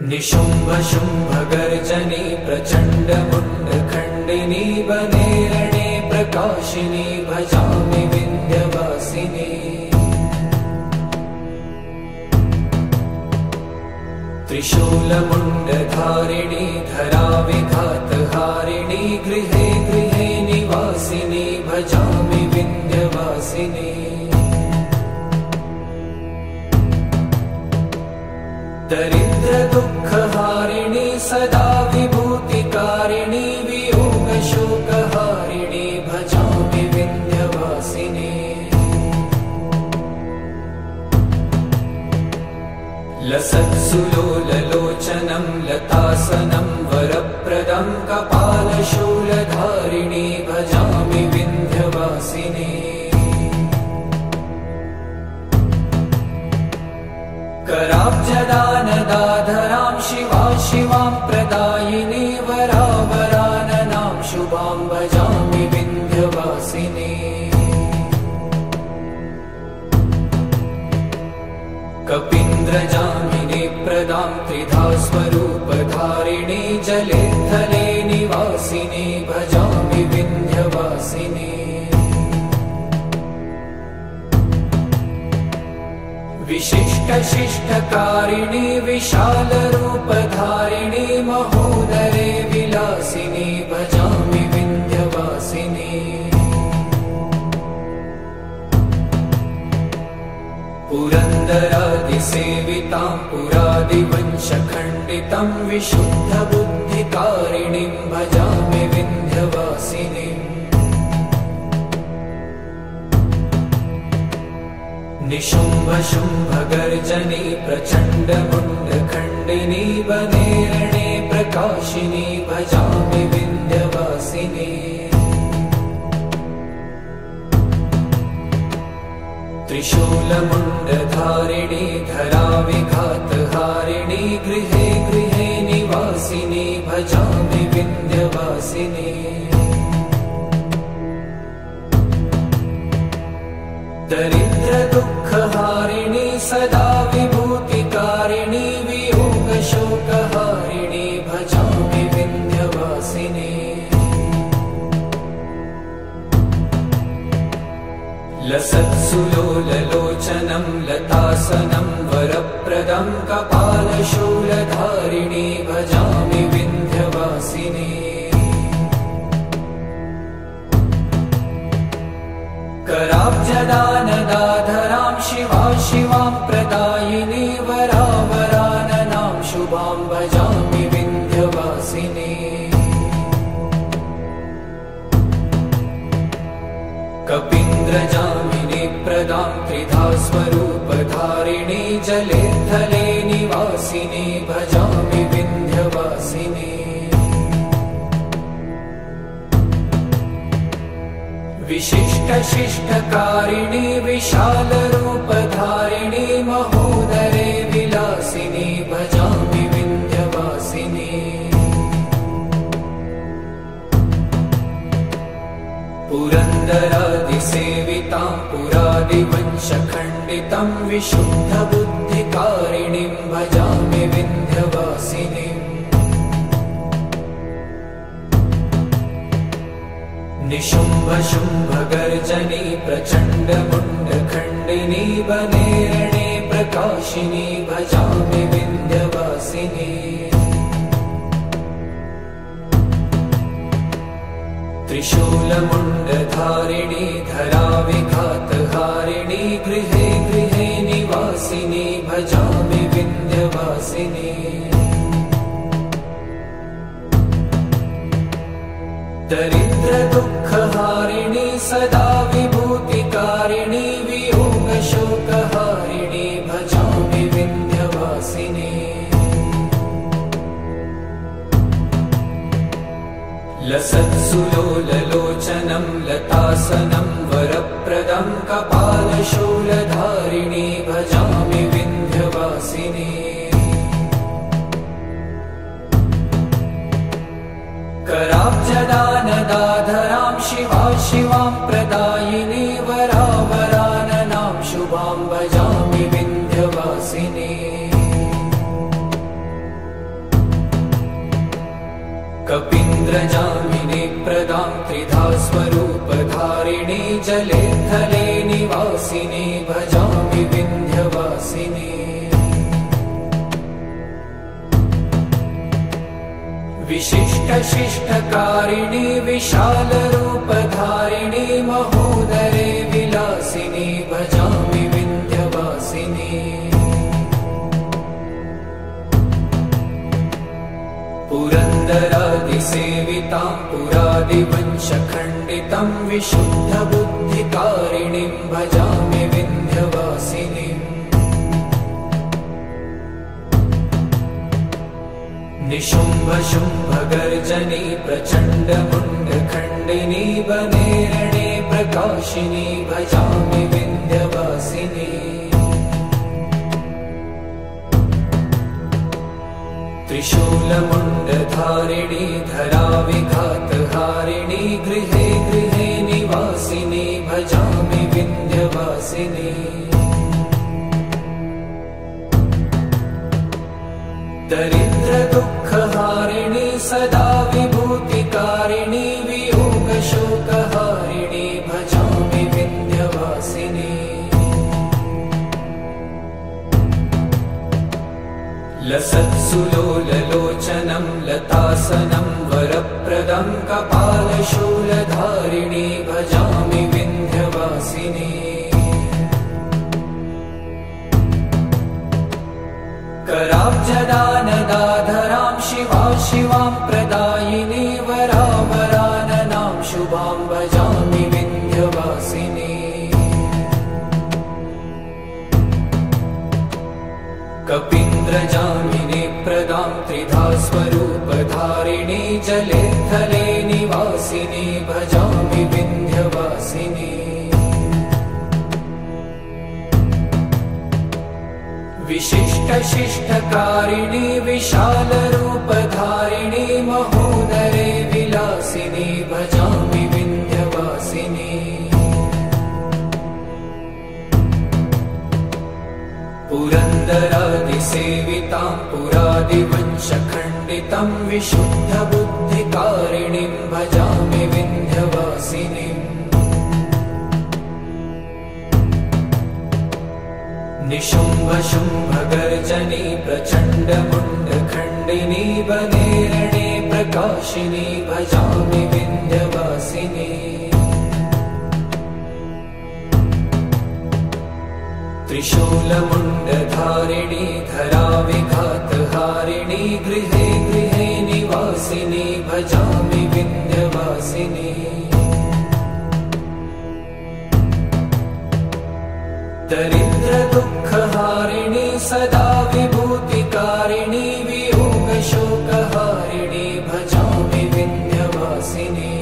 निशुम्भ शुम्भ गर्जनी प्रचण्ड मुण्ड खण्डिनी वने रणे प्रकाशिनी भजामि विन्ध्यवासिनी। त्रिशूलमुण्डधारिणी धराविघातहारिणी गृहे गृहे निवासिनी भजामि विन्ध्यवासिनी। दरिद्र दुःखहारिणी सदा विभूतिकारिणी वियोग शोकहारिणी भजामि विन्ध्यवासिनी। लसत्सुलोललोचनं लतासनं वरप्रदं कपालशूलधारिणी भजामि विन्ध्यवासिनी। कराब्जदानदाधरां शिवा शिवां प्रदायिनी वरावराननां शुभां भजामि विन्ध्यवासिनी। कपीन्द्रजामिनी प्रदां त्रिधा स्वरूपधारिणी जले थले निवासिनी भजामि विन्ध्यवासिनी। विशिष्ट शिष्टकारिणी विशालरूपधारिणी महोदरे विलासिनी भजामि विन्ध्यवासिनी। पुरन्दरादिसेवितां पुरादिवंशखण्डितं विशुद्धबुद्धिकारिणीं भजामि विन्ध्यवासिनीम्। निशुम्भ शुम्भ गर्जनी प्रचण्ड मुण्ड खण्डिनी वने रणे प्रकाशिनी भजामि विन्ध्यवासिनी। त्रिशूलमुण्डधारिणी धराविघातहारिणी गृहे गृहे निवासिनी भजामि विन्ध्यवासिनी। दरिद्र दुःखहारिणी सदा विभूतिकारिणी वियोग शोकहारिणी भजामि विन्ध्यवासिनी। लसत्सुलोललोचनं लतासनं वरप्रदं कपालशूलधारिणी भजामि विन्ध्यवासिनी। कराब्जदानदाधरां शिवा शिवां प्रदायिनी वरावराननां शुभां भजामि विन्ध्यवासिनी। कपीन्द्रजामिनी प्रदां त्रिधा स्वरूपधारिणी जले थले निवासिनी भजामि विन्ध्यवासिनी। विशिष्ट शिष्टकारिणी विशालरूपधारिणी महोदरे विलासिनी भजामि विन्ध्यवासिनी। पुरन्दरादिसेवितां पुरादिवंशखण्डितं विशुद्धबुद्धिकारिणीं भजामि विन्ध्यवासिनीम्। निशुम्भ शुम्भ गर्जनी प्रचण्ड मुण्ड खण्डिनी वने रणे प्रकाशिनी भजामि विन्ध्यवासिनी। त्रिशूलमुण्डधारिणी धराविघातहारिणी गृहे गृहे निवासिनी भजामि विन्ध्यवासिनी। दरिद्र दुःखहारिणी सदा विभूतिकारिणी वियोग शोकहारिणी भजामि विन्ध्यवासिनी। लसत्सुलोललोचनं लतासनं वरप्रदं कपालशूलधारिणी भजामि विन्ध्यवासिनी। कराब्जदानदाधरां शिवा शिवां प्रदायिनी वरावराननां शुभां भजामि विन्ध्यवासिनी। जले थले निवासिनी भजामि विन्ध्यवासिनी। विशिष्टशिष्टकारिणी विशालरूपधारिणी महोदरे विलासिनी भजामि विन्ध्यवासिनी। पुरन्दरादिसेवितां पुरादिवंशखण्डितं विशुद्धबुद्धिकारिणीं भजामि विन्ध्यवासिनीम्। निशुम्भशुम्भगर्जनी प्रचण्डमुण्डखण्डिनी वनेरणे प्रकाशिनी भजामि विन्ध्यवासिनी। त्रिशूलमुण्डधारिणी धराविघातहारिणी गृहे गृहे निवासिनी भजामि विन्ध्यवासिनी। दरिद्रदुःखहारिणी सदा विभूतिकारिणी वियोगशोकहारिणी भजामि विन्ध्यवासिनी। लसत्सुलोललोचनं लतासनं वरप्रदं कपालशूलधारिणी भजामि विन्ध्यवासिनी। कराब्जदानदाधरां शिवां प्रदायिनी वरावराननां शुभां भजामि विन्ध्यवासिनी। कपीन्द्रजामिनी प्रदां त्रिधा स्वरूपधारिणी जले थले निवासिनी भजामि विन्ध्यवासिनी। विशिष्टशिष्टकारिणी विशालरूपधारिणी महोदरे विलासिनी भजामि विन्ध्यवासिनी। पुरन्दरादिसेवितां पुरादिवंशखण्डितं विशुद्धबुद्धिकारिणीं भजामि विन्ध्यवासिनीम्। निशुम्भशुम्भगर्जनी प्रचण्डमुण्डखण्डिनी वनेरणे प्रकाशिनी भजामि विन्ध्यवासिनी। त्रिशूलमुण्डधारिणी धराविघातहारिणी गृहे गृहे निवासिनी भजामि विन्ध्यवासिनी। दरिद्रदुःखहारिणी सदा विभूतिकारिणी वियोगशोकहारिणी भजामि विन्ध्यवासिनी।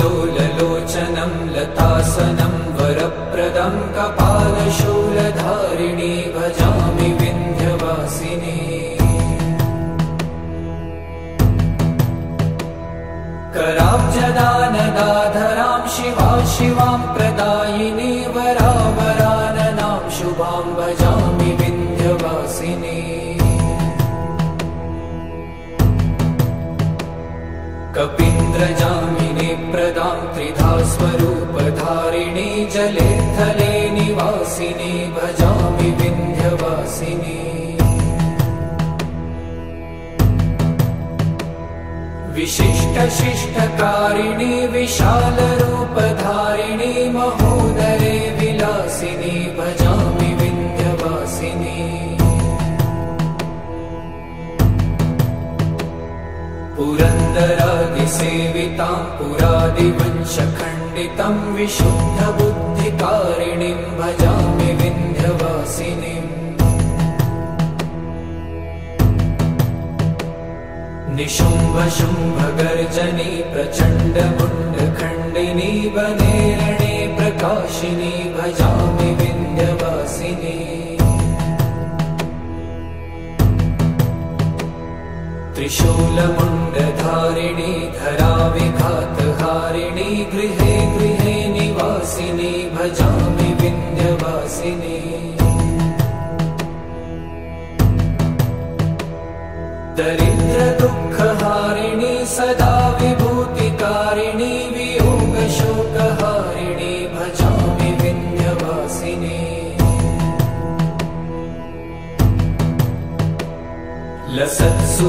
लसत्सुलोललोचनं लतासनं वरप्रदं कपालशूलधारिणी भजामि विन्ध्यवासिनी। कराब्जदानदाधरां शिवां प्रदायिनी वरावराननां शुभां भजामि विन्ध्यवासिनी। कपीन्द्रजामिनी प्रदां त्रिधा स्वरूपधारिणी जले थले निवासिनी भजामि विन्ध्यवासिनी। विशिष्टशिष्टकारिणी विशालरूपधारिणी महोदरे विलासिनी भजामि विन्ध्यवासिनी। पुरन्दरादिसेवितां पुरादिवंशखण्डितं विशुद्धबुद्धिकारिणीं भजामि विन्ध्यवासिनीम्। निशुम्भशुम्भगर्जनी प्रचण्डमुण्डखण्डिनी वनेरणे प्रकाशिनी भजामि विन्ध्यवासिनी। त्रिशूलमुण्डधारिणी धराविघातहारिणी गृहे गृहे निवासिनी भजामि विन्ध्यवासिनी। दरिद्रदुःखहारिणी सदा विभूतिकारिणी वियोगशोकहारिणी भजामि विन्ध्यवासिनी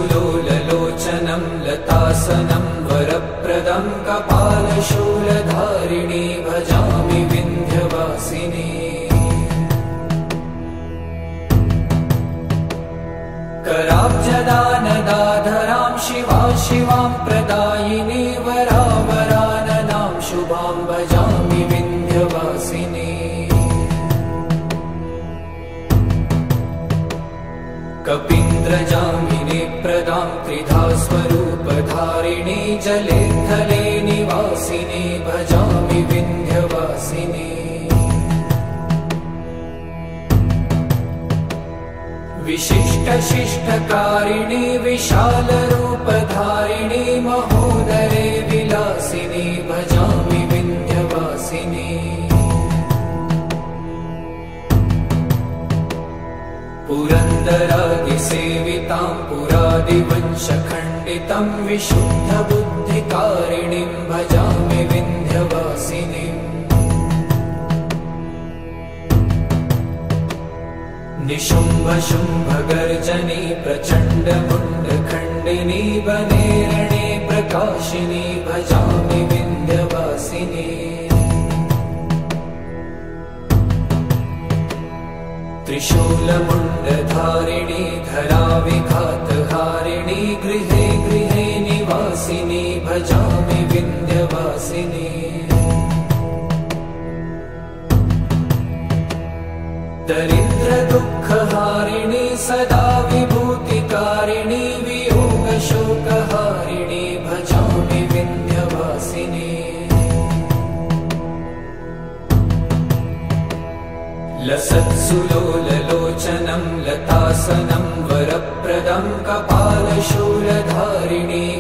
लसत्सुलोललोचनं लतासनं वरप्रदं कपालशूलधारिणी भजामि विन्ध्यवासिनी कराब्जदानदाधरां शिवा शिवां प्रदायिनी वरावराननां शुभां भजामि विन्ध्यवासिनी कपीन्द्रजामिनी प्रदां त्रिधा स्वरूपधारिणी जले थले निवासिनी भजामि विन्ध्यवासिनी विशिष्टशिष्टकारिणी विशालरूपधारिणी महोदरे विलासिनी भजामि विन्ध्यवासिनी पुरन्दरादिसेवितां पुरादिवंशखण्डितं विशुद्धबुद्धिकारिणीं भजामि विन्ध्यवासिनीम् निशुम्भशुम्भगर्जनी प्रचण्डमुण्डखण्डिनी वनेरणे प्रकाशिनी भजामि विन्ध्यवासिनी त्रिशूलमुण्डधारिणी धराविघातहारिणी गृहे गृहे निवासिनी भजामि विन्ध्यवासिनी दरिद्रदुःखहारिणी सदा विभूतिकारिणी वियोगशोकहारिणी भजामि विन्ध्यवासिनी लसत्सुलोललोचनं लतासनं वरप्रदं कपालशूलधारिणी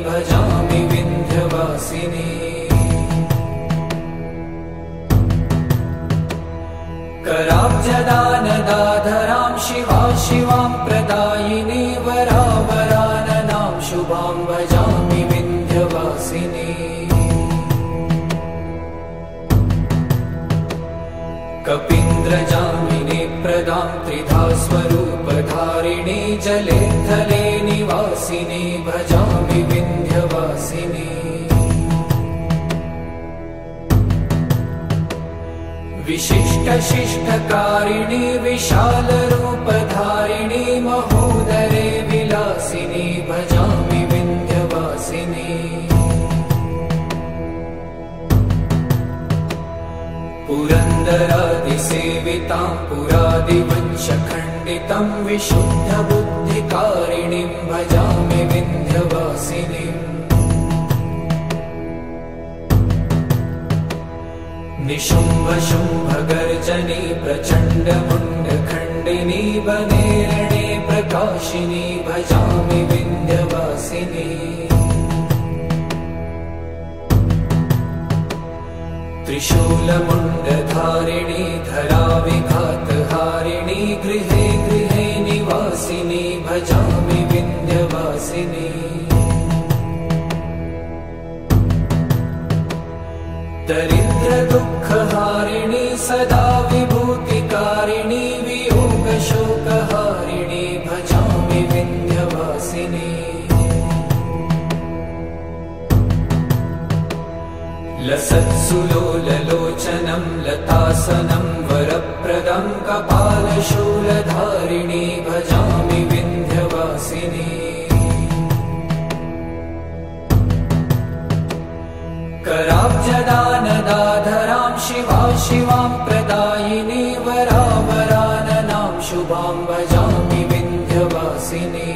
भजामि विन्ध्यवासिनी कराब्जदानदाधरां शिवा शिवां प्रदायिनी वरावराननां शुभां भजामि विन्ध्यवासिनी कपीन्द्रजामिनी प्रदां त्रिधा स्वरूपधारिणी जले थले निवासिनी भजामि विन्ध्यवासिनी विशिष्टशिष्टकारिणी विशालरूपधारिणी महोदरे विलासिनी भजामि विन्ध्यवासिनी पुरन्दरादिसेवितां पुरादिवंशखण्डितं विशुद्धबुद्धिकारिणीं भजामि विन्ध्यवासिनीम् निशुम्भशुम्भगर्जनी प्रचण्डमुण्डखण्डिनी वनेरणे प्रकाशिनी भजामि विन्ध्यवासिनी त्रिशूलमुण्डधारिणी धराविघातहारिणी गृहे गृहे निवासिनी भजामि विन्ध्यवासिनी दरिद्रदुःखहारिणी सदा विभूतिकारिणी वियोगशोकहारिणी भजामि विन्ध्यवासिनी लसत्सुलोललोचनं लतासनं वरप्रदं कपालशूलधारिणी भजामि विन्ध्यवासिनी कराब्जदानदाधरां शिवा शिवां प्रदायिनी वरावराननां शुभां भजामि विन्ध्यवासिनी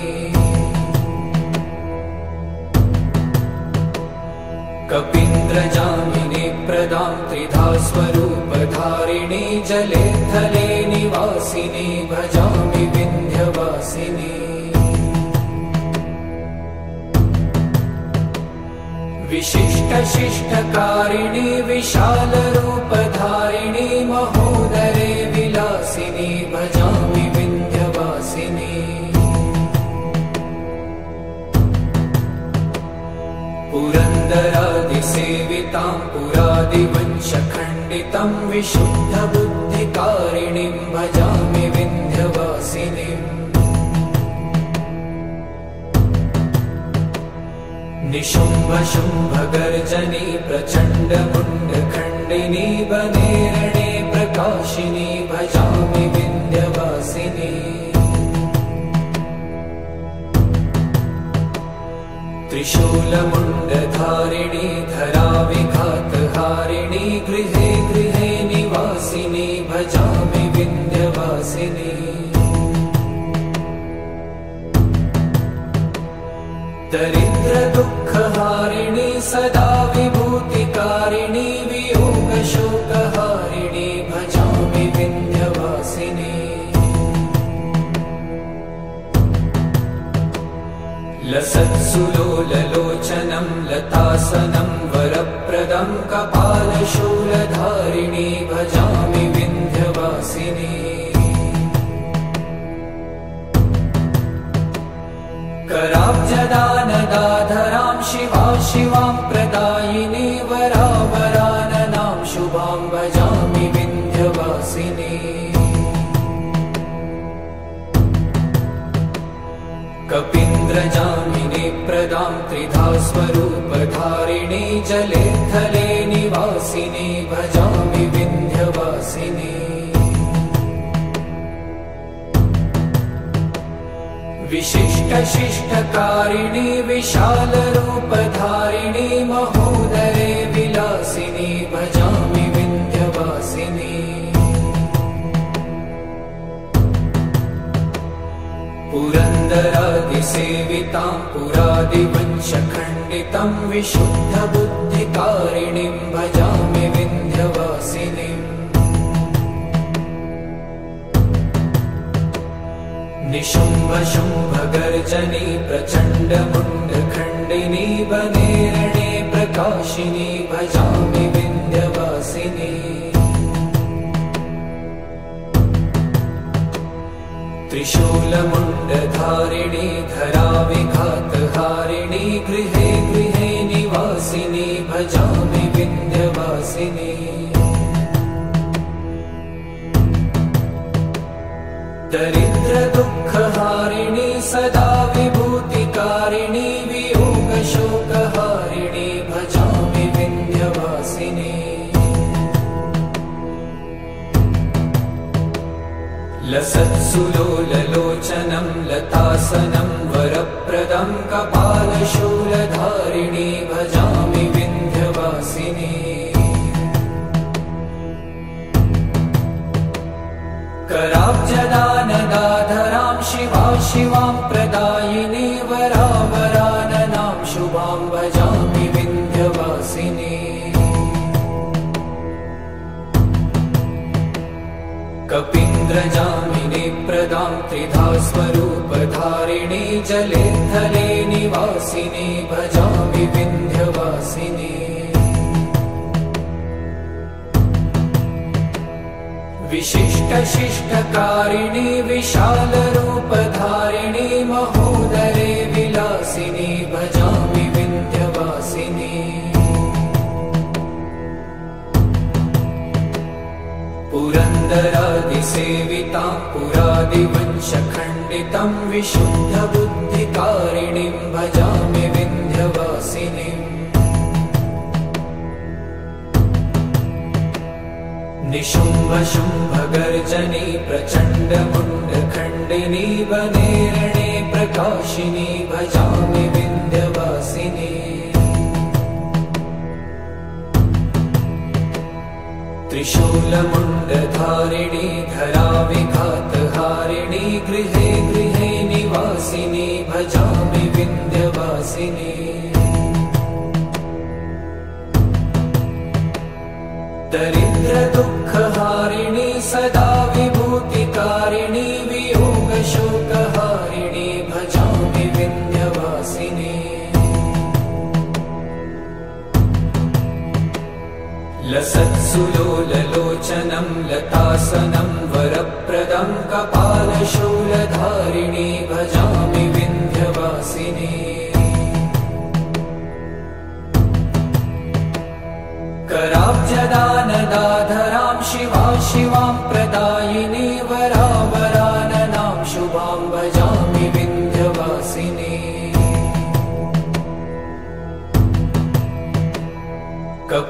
कपीन्द्रजामिनी प्रदां त्रिधा स्वरूपधारिणी जले थले निवासिनी भजामि विन्ध्यवासिनी विशिष्टशिष्टकारिणी विशालरूपधारिणी महोदरे विलासिनी भजामि विन्ध्यवासिनी पुरन्दरादिसेवितां पुरादिवंशखण्डितं विशुद्धबुद्धिकारिणीं भजामि विन्ध्यवासिनीम् निशुम्भशुम्भगर्जनी प्रचण्डमुण्डखण्डिनी वने रणे प्रकाशिनी भजामि विन्ध्यवासिनी त्रिशूलमुण्डधारिणी धराविघातहारिणी गृहे गृहे निवासिनी भजामि विन्ध्यवासिनी दरिद्रदुःखहारिणी सदा विभूतिकारिणी वियोगशोकहारिणी भजामि विन्ध्यवासिनी लसत्सुलोललोचनं लतासनं वरप्रदं कपालशूलधारिणी भजामि विन्ध्यवासिनी कराब्जदानदाधरां शिवा शिवां प्रदायिनी वरावराननां शुभां भजामि विन्ध्यवासिनी कपीन्द्रजामिनी प्रदां त्रिधा स्वरूपधारिणी जले थले निवासिनी भजामि विन्ध्यवासिनी विशिष्टशिष्टकारिणी विशालरूपधारिणी महोदरे विलासिनी भजामि विन्ध्यवासिनी पुरन्दरादिसेवितां पुरादिवंशखण्डितं विशुद्धबुद्धिकारिणीं भजामि विन्ध्यवासिनीम् निशुम्भशुम्भगर्जनी प्रचण्डमुण्डखण्डिनी वने रणे प्रकाशिनी भजामि विन्ध्यवासिनी त्रिशूलमुण्डधारिणी धराविघातहारिणी गृहे गृहे निवासिनी भजामि विन्ध्यवासिनी दरिद्रदुःखहारिणी सदा विभूतिकारिणी वियोगशोकहारिणी भजामि विन्ध्यवासिनी लसत्सुलोललोचनं लतासनं वरप्रदं कपालशूलधारिणी भजामि विन्ध्यवासिनी कराब्जदानदाधरां शिवा शिवां प्रदायिनी वरावराननां शुभां भजामि विन्ध्यवासिनी कपीन्द्रजामिनी प्रदां त्रिधा स्वरूपधारिणी जले थले निवासिनी भजामि विन्ध्यवासिनी विशिष्टशिष्टकारिणी विशालरूपधारिणी महोदरे विलासिनी भजामि विन्ध्यवासिनी पुरन्दरादिसेवितां पुरादिवंशखण्डितं विशुद्धबुद्धिकारिणीं भजामि विन्ध्यवासिनीम् निशुम्भशुम्भगर्जनी प्रचण्डमुण्डखण्डिनी वने रणे प्रकाशिनी भजामि विन्ध्यवासिनी त्रिशूलमुण्डधारिणी धराविघातहारिणी गृहे गृहे निवासिनी भजामि विन्ध्यवासिनी दरिद्रदुःखहारिणी सदा विभूतिकारिणी वियोगशोकहारिणी भजामि विन्ध्यवासिनी लसत्सुलोललोचनं लतासनं वरप्रदं कपालशूलधारिणी भजामि विन्ध्यवासिनी प्रदायिनी वरावराननां शुभां भजामि विन्ध्यवासिनी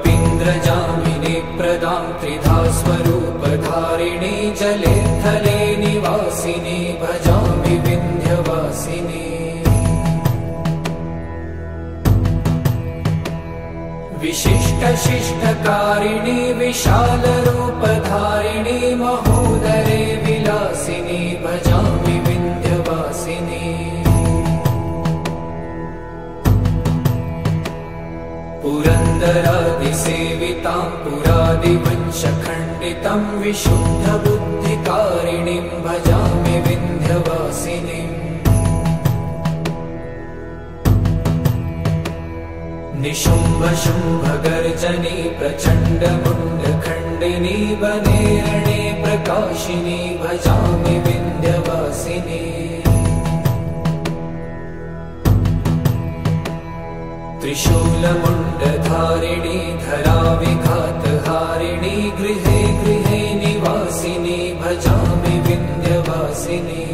कपीन्द्रजामिनी प्रदां त्रिधा स्वरूपधारिणी जले थले निवासिनी भजामि विन्ध्यवासिनी विशिष्टशिष्टकारिणी विशालरूपधारिणी महोदरे विलासिनी भजामि विन्ध्यवासिनी पुरन्दरादिसेवितां पुरादिवंशखण्डितं विशुद्धबुद्धिकारिणीं भजामि विन्ध्यवासिनीम् निशुम्भशुम्भगर्जनी प्रचण्डमुण्डखण्डिनी वने रणे प्रकाशिनी भजामि विन्ध्यवासिनी त्रिशूलमुण्डधारिणी धराविघातहारिणी गृहे गृहे निवासिनी भजामि विन्ध्यवासिनी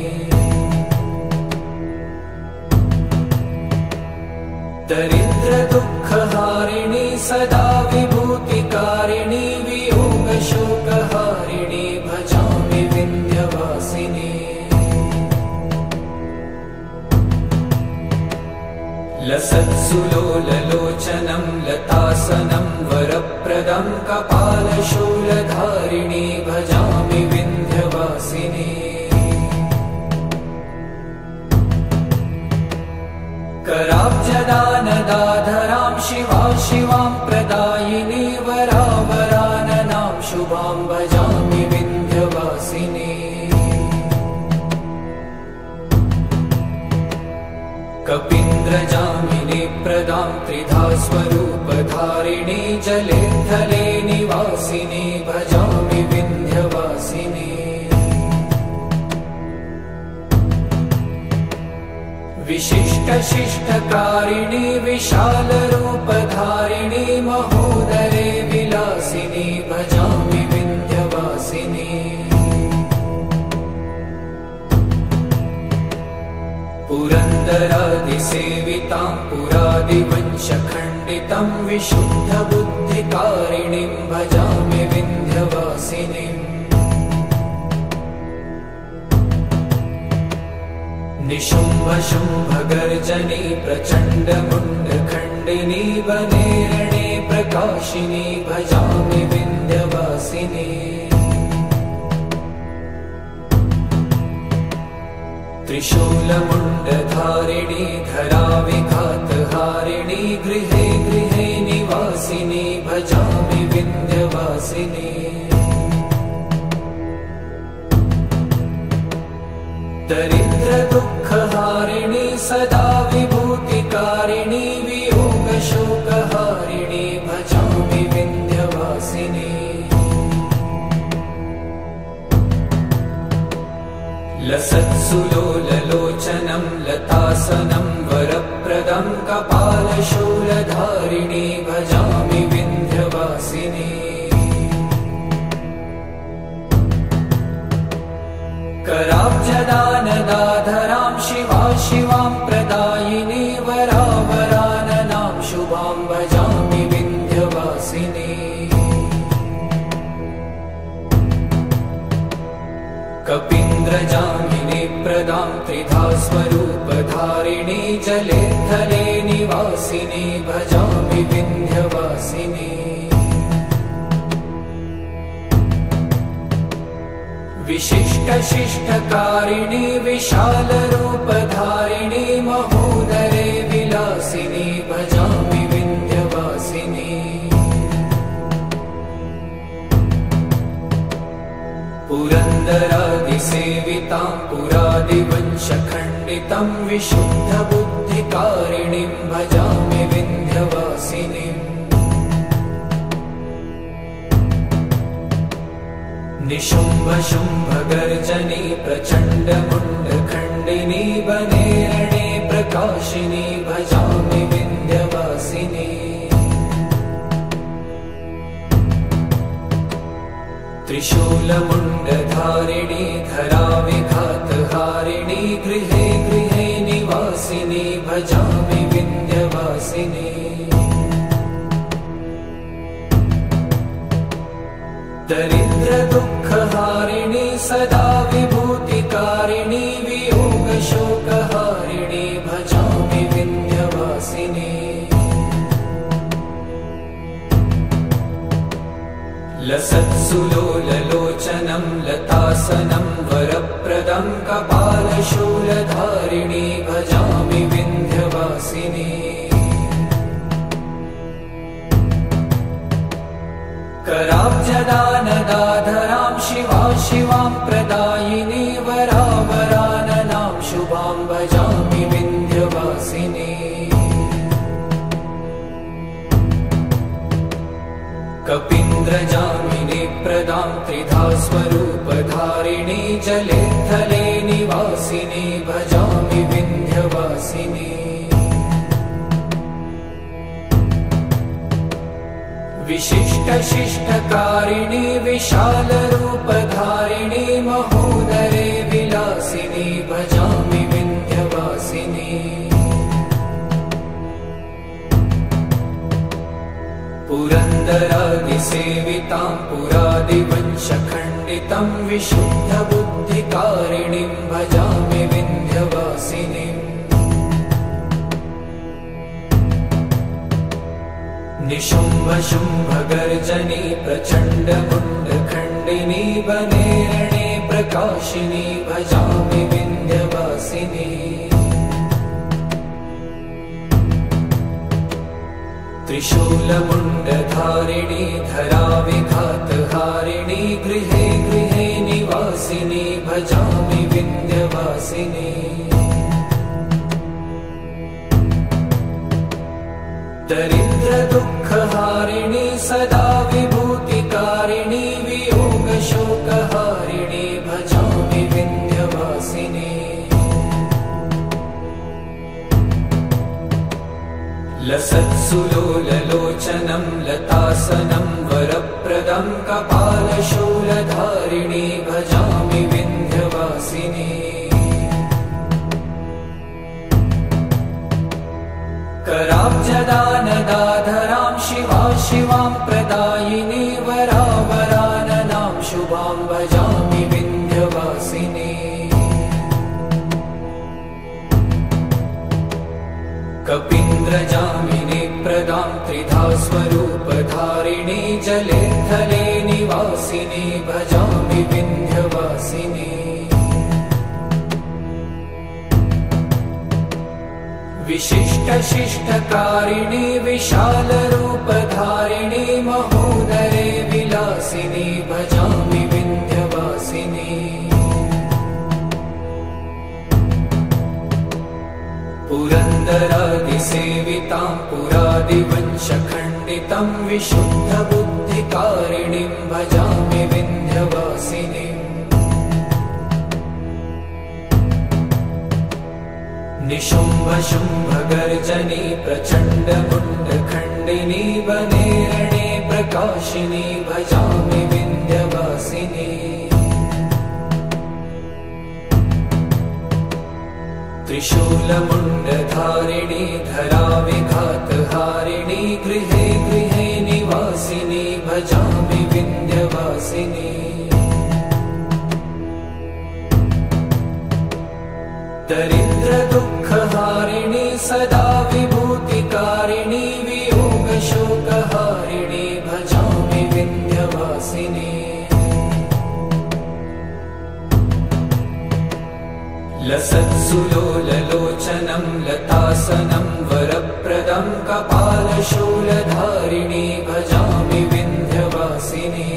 दरिद्रदुःखहारिणी सदा विभूतिकारिणी वियोगशोकहारिणी भजामि विन्ध्यवासिनी लसत्सुलोललोचनं लतासनं वरप्रदं कपालशूलधारिणी भजामि विन्ध्यवासिनी कराब्जदानदाधरां शिवा शिवां प्रदायिनी वरावराननां शुभां भजामि विन्ध्यवासिनी कपीन्द्रजामिनी प्रदां त्रिधा स्वरूपधारिणी जले थले निवासिनी भजामि विन्ध्यवासिनी विशिष्टशिष्टकारिणी विशालरूपधारिणी महोदरे विलासिनी भजामि विन्ध्यवासिनी पुरन्दरादिसेवितां पुरादिवंशखण्डितं विशुद्धबुद्धिकारिणीं भजामि विन्ध्यवासिनीम् निशुम्भशुम्भगर्जनी प्रचण्डमुण्डखण्डिनी वने रणे प्रकाशिनी भजामि विन्ध्यवासिनी त्रिशूलमुण्डधारिणी धराविघातहारिणी गृहे गृहे निवासिनी भजामि विन्ध्यवासिनी दरिद्रदुःखहारिणी सदा विभूतिकारिणी वियोगशोकहारिणी भजामि विन्ध्यवासिनी लसत्सुलोललोचनं लतासनं वरप्रदं कपालशूलधारिणी भजामि विन्ध्यवासिनी कराब्जदानदाधरां शिवा शिवां प्रदायिनी वरावराननां शुभां भजामि विन्ध्यवासिनी कपीन्द्रजामिनी प्रदां त्रिधा स्वरूपधारिणी जले थले निवासिनी भजामि विन्ध्यवासिनी विशिष्टशिष्टकारिणी विशालरूपधारिणी महोदरे विलासिनी भजामि विन्ध्यवासिनी पुरन्दरादिसेवितां पुरादिवंशखण्डितं विशुद्धबुद्धिकारिणीं भजामि विन्ध्यवासिनीम् निशुम्भशुम्भगर्जनी प्रचण्डमुण्डखण्डिनी वने रणे प्रकाशिनी भजामि विन्ध्यवासिनी त्रिशूलमुण्ड दरिद्रदुःखहारिणि सदा विभूतिकारिणि वियोगशोकहारिणि भजामि विन्ध्यवासिनि लसत्सुलोललोचनं लतासनं वरप्रदं कपालशूलधारिणि भजामि विन्ध्यवासिनि कराब्जदानदाधरां शिवा शिवां प्रदायिनी वरावराननां शुभां भजामि विन्ध्यवासिनि कपीन्द्रजामिनी प्रदां त्रिधा स्वरूपधारिणी जले थले निवासिनी भजामि विन्ध्यवासिनी विशिष्टशिष्टकारिणी विशालरूपधारिणी महोदरे विलासिनी भजामि विन्ध्यवासिनी पुरन्दरादिसेवितां पुरादिवंशखण्डितं विशुद्धबुद्धिकारिणीं भजामि विन्ध्यवासिनीम् निशुम्भशुम्भगर्जनी प्रचण्डमुण्डखण्डिनी वने रणे प्रकाशिनी भजामि विन्ध्यवासिनी त्रिशूलमुण्डधारिणी धराविघातहारिणी गृहे गृहे निवासिनी भजामि विन्ध्यवासिनी दरिद्रदुःखहारिणि सदा विभूतिकारिणि वियोगशोकहारिणि भजामि विन्ध्यवासिनि लसत्सुलोललोचनं लतासनं वरप्रदं कपालशूलधारिणि भजामि विन्ध्यवासिनि कराब्जदानदाधरां शिवा शिवां प्रदायिनी वरावराननां शुभां भजामि विन्ध्यवासिनि कपीन्द्रजामिनी प्रदां त्रिधा स्वरूपधारिणी जले थले निवासिनी भजामि विन्ध्यवासिनी विशिष्टशिष्टकारिणी विशालरूपधारिणी महोदरे विलासिनी भजामि विन्ध्यवासिनी पुरन्दरादिसेवितां पुरादिवंशखण्डितं विशुद्धबुद्धिकारिणीं भजामि विन्ध्यवासिनीम् निशुम्भशुम्भगर्जनी प्रचण्डमुण्डखण्डिनी वने रणे प्रकाशिनी भजामि विन्ध्यवासिनी त्रिशूलमुण्डधारिणी धराविघातहारिणी गृहे गृहे निवासिनी भजामि विन्ध्यवासिनी दरिद्रदुःखहारिणि सदा विभूतिकारिणि वियोगशोकहारिणि भजामि विन्ध्यवासिनि लसत्सुलोललोचनं लतासनं वरप्रदं कपालशूलधारिणि भजामि विन्ध्यवासिनि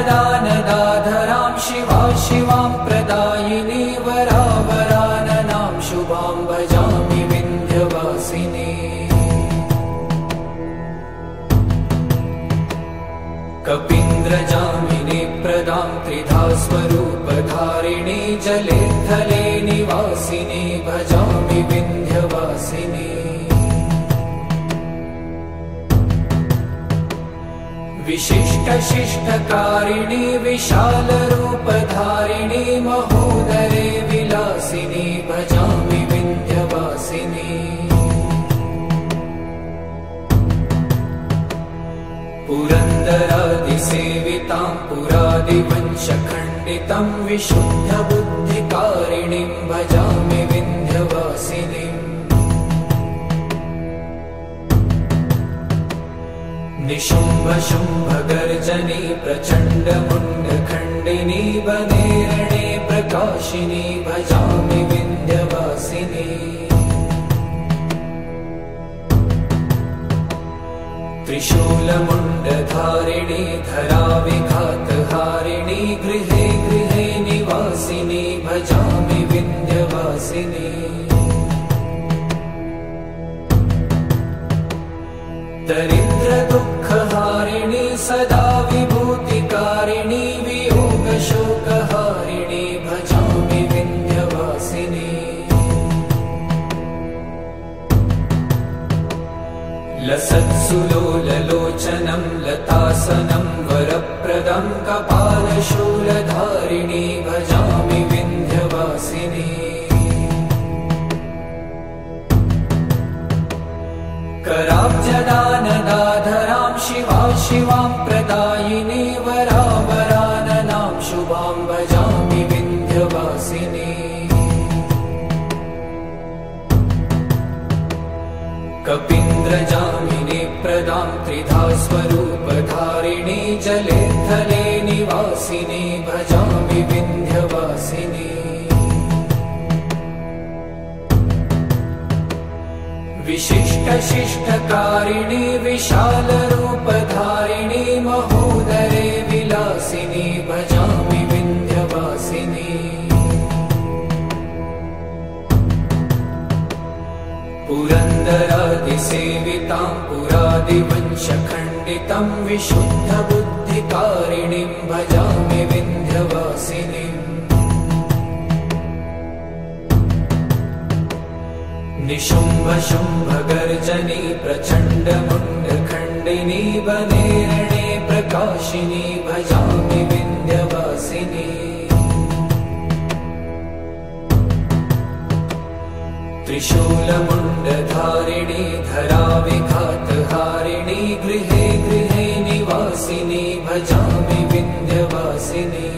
कराब्जदानदाधरां शिवा शिवां प्रदायिनी वरावराननां शुभां भजामि विन्ध्यवासिनी कपीन्द्रजामिनी प्रदां त्रिधा स्वरूपधारिणी जले थले निवासिनी भजामि विन्ध्यवासिनी विशिष्टशिष्टकारिणी विशालरूपधारिणी महोदरे विलासिनी भजामि विन्ध्यवासिनी पुरन्दरादिसेवितां पुरादिवंशखण्डितं विशुद्धबुद्धिकारिणीं भजामि विन्ध्यवासिनीम्। निशुम्भशुम्भगर्जनी प्रचण्डमुण्डखण्डिनी वने रणे प्रकाशिनी भजामि विन्ध्यवासिनी। त्रिशूलमुण्डधारिणी धराविघातहारिणी गृहे गृहे निवासिनी भजामि विन्ध्यवासिनी। दरिद्रदुःखहारिणी सदा विभूतिकारिणी वियोगशोकहारिणी भजामि विन्ध्यवासिनी। लसत्सुलोललोचनं लतासनं वरप्रदं कपालशूलधारिणी भजामि विन्ध्यवासिनी। कराब्जदानदाधरां शिवा शिवां प्रदायिनी वरावराननां शुभां भजामि विन्ध्यवासिनी। कपीन्द्रजामिनी प्रदां त्रिधा स्वरूपधारिणी जले थले निवासिनी भजामि विन्ध्यवासिनी। विशिष्टशिष्टकारिणी विशालरूपधारिणी महोदरे विलासिनी भजामि विन्ध्यवासिनी। पुरन्दरादिसेवितां पुरादिवंशखण्डितं विशुद्धबुद्धिकारिणीं भजामि विन्ध्यवासिनीम्। निशुम्भशुम्भगर्जनी प्रचण्डमुण्डखण्डिनी वने रणे प्रकाशिनी भजामि विन्ध्यवासिनी। त्रिशूलमुण्डधारिणी धराविघातहारिणी गृहे गृहे निवासिनी भजामि विन्ध्यवासिनी।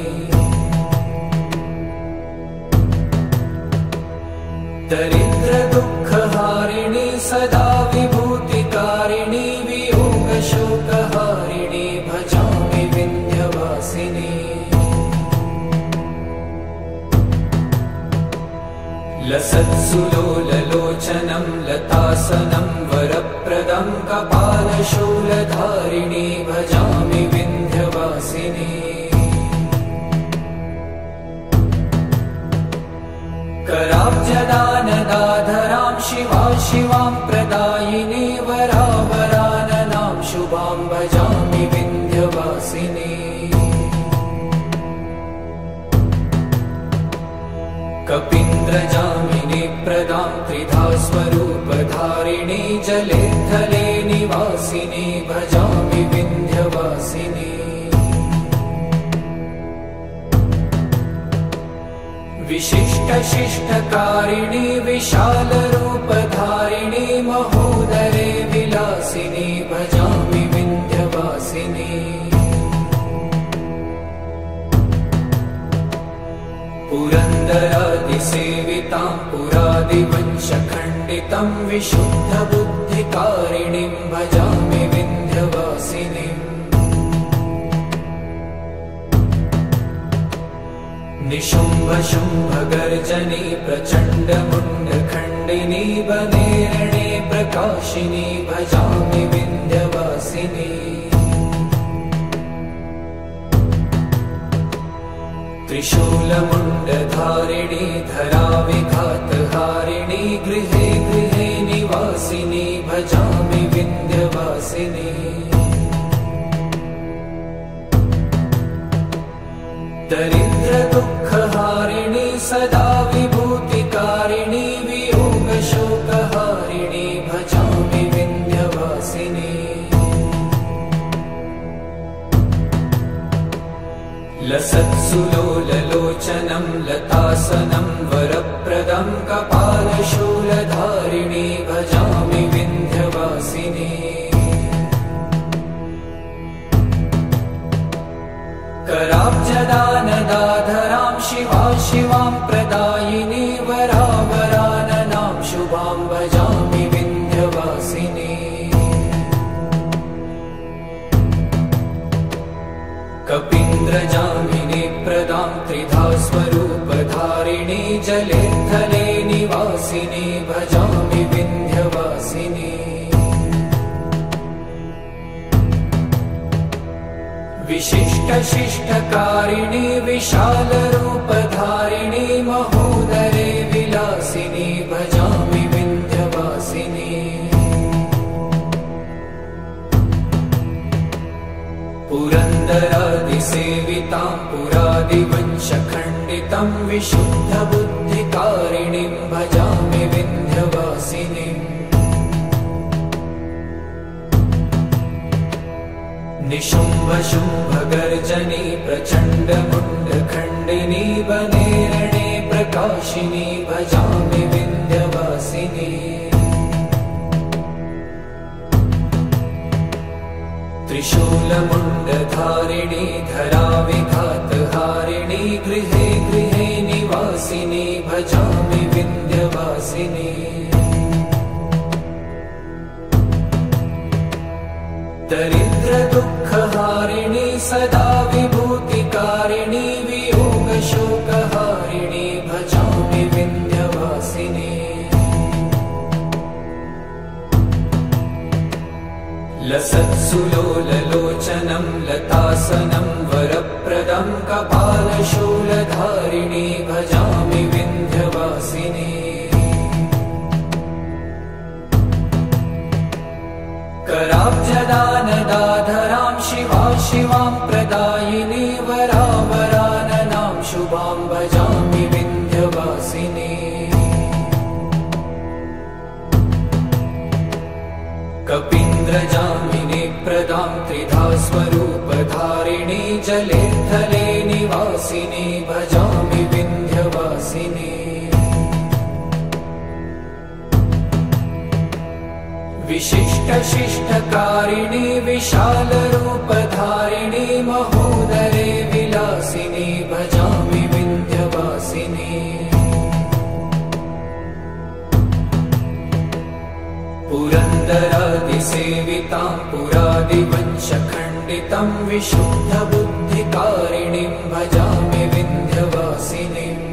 दरिद्रदुःखहारिणी सदा विभूतिकारिणी वियोगशोकहारिणी भजामि विन्ध्यवासिनी। लसत्सुलोललोचनं लतासनं वरप्रदं कपालशूलधारिणी भजामि विन्ध्यवासिनी। कराब्जदानदाधरां शिवा शिवां प्रदायिनी वरावराननां शुभां भजामि विन्ध्यवासिनी। कपीन्द्रजामिनी प्रदां त्रिधा स्वरूपधारिणी जले थले निवासिनी भजामि विन्ध्यवासिनी। विशिष्टशिष्टकारिणी विशालरूपधारिणी महोदरे विलासिनी भजामि विन्ध्यवासिनी। पुरन्दरादिसेवितां पुरादिवंशखण्डितं विशुद्धबुद्धिकारिणीं भजामि विन्ध्यवासिनीम्। निशुम्भशुम्भगर्जनी प्रचण्डमुण्डखण्डिनी वने रणे प्रकाशिनी भजामि विन्ध्यवासिनी। त्रिशूलमुण्डधारिणी धराविघातहारिणी गृहे गृहे निवासिनी भजामि विन्ध्यवासिनी। दरिद्रदुःखहारिणी सदा विभूतिकारिणी वियोगशोकहारिणी भजामि विन्ध्यवासिनी। लसत्सुलोललोचनं लतासनं वरप्रदं कपालशूलधारिणी भजामि विन्ध्यवासिनी। शुभां भजामि विन्ध्यवासिनी। कपीन्द्रजामिनी प्रदां त्रिधा स्वरूपधारिणी जले थले निवासिनी भजामि विन्ध्यवासिनी। विशिष्टशिष्टकारिणी विशालरूपधारिणी महोदरे विलासिनी भजामि विन्ध्यवासिनी। पुरन्दरादिसेवितां पुरादिवंशखण्डितं विशुद्धबुद्धिकारिणीं भजामि विन्ध्यवासिनीम्। निशुम्भशुम्भगर्जनी प्रचण्डमुण्डखण्डिनी वने रणे प्रकाशिनी भजामि विन्ध्यवासिनी। त्रिशूलमुण्डधारिणी धराविघातहारिणी गृहे गृहे निवासिनी भजामि विन्ध्यवासिनी। दरिद्रदुःखहारिणी सदा विभूतिकारिणी वियोगशोकहारिणी भजामि विन्ध्यवासिनी। लसत्सुलोललोचनं लतासनं वरप्रदं कपालशूलधारिणी भजामि विन्ध्यवासिनी। कराब्जदानदाधरां शिवा शिवां प्रदायिनी वरावराननां शुभां भजामि विन्ध्यवासिनी। कपीन्द्रजामिनी प्रदां त्रिधा स्वरूपधारिणी जले थले निवासिनी भजामि विन्ध्यवासिनी। विशिष्टशिष्टकारिणी विशालरूपधारिणी महोदरे विलासिनी भजामि विन्ध्यवासिनी। पुरन्दरादिसेवितां पुरादिवंशखण्डितं विशुद्धबुद्धिकारिणीं भजामि विन्ध्यवासिनीम्।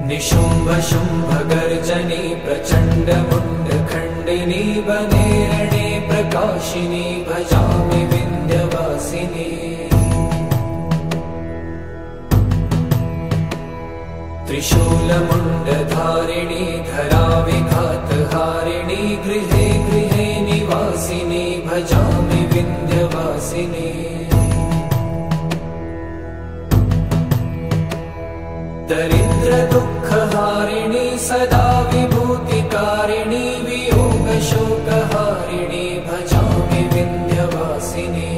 निशुम्भशुम्भगर्जनी प्रचण्डमुण्डखण्डिनी वने रणे प्रकाशिनी भजामि विन्ध्यवासिनी। त्रिशूलमुण्डधारिणी धराविघातहारिणी गृहे गृहे निवासिनी भजामि विन्ध्यवासिनी। दरिद्रदुःखहारिणी सदा विभूतिकारिणी वियोगशोकहारिणी भजामि विन्ध्यवासिनी।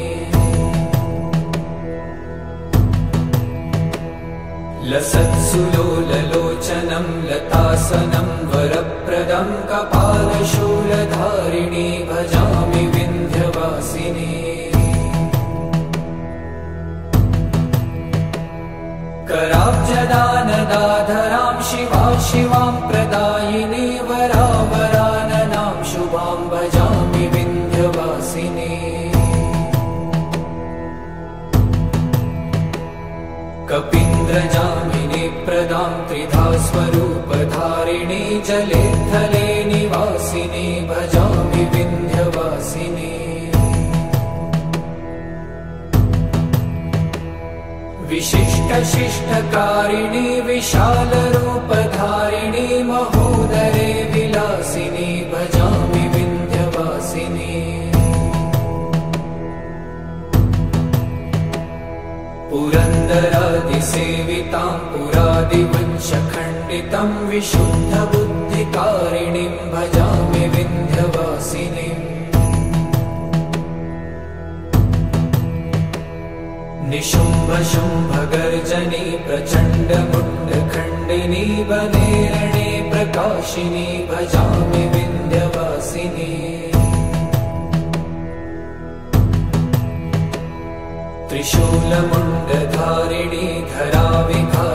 लसत्सुलोललोचनं लतासनं वरप्रदं कपालशूलधारिणी भजामि विन्ध्यवासिनी। कराब्जदानदाधरां शिवा शिवां प्रदायिनी वरावराननां शुभां भजामि विन्ध्यवासिनी। कपीन्द्रजामिनी प्रदां त्रिधा स्वरूपधारिणी जले थले निवासिनी भजामि विन्ध्यवासिनी। विशिष्टशिष्टकारिणी विशालरूपधारिणी महोदरे विलासिनी भजामि विन्ध्यवासिनी। पुरन्दरादिसेवितां पुरादिवंशखण्डितं विशुद्धबुद्धिकारिणीं भजामि विन्ध्यवासिनीम्। निशुम्भशुम्भगर्जनी प्रचण्डमुण्डखण्डिनी वने रणे प्रकाशिनी भजामि विन्ध्यवासिनी। त्रिशूलमुण्डधारिणी धराविघातहारिणी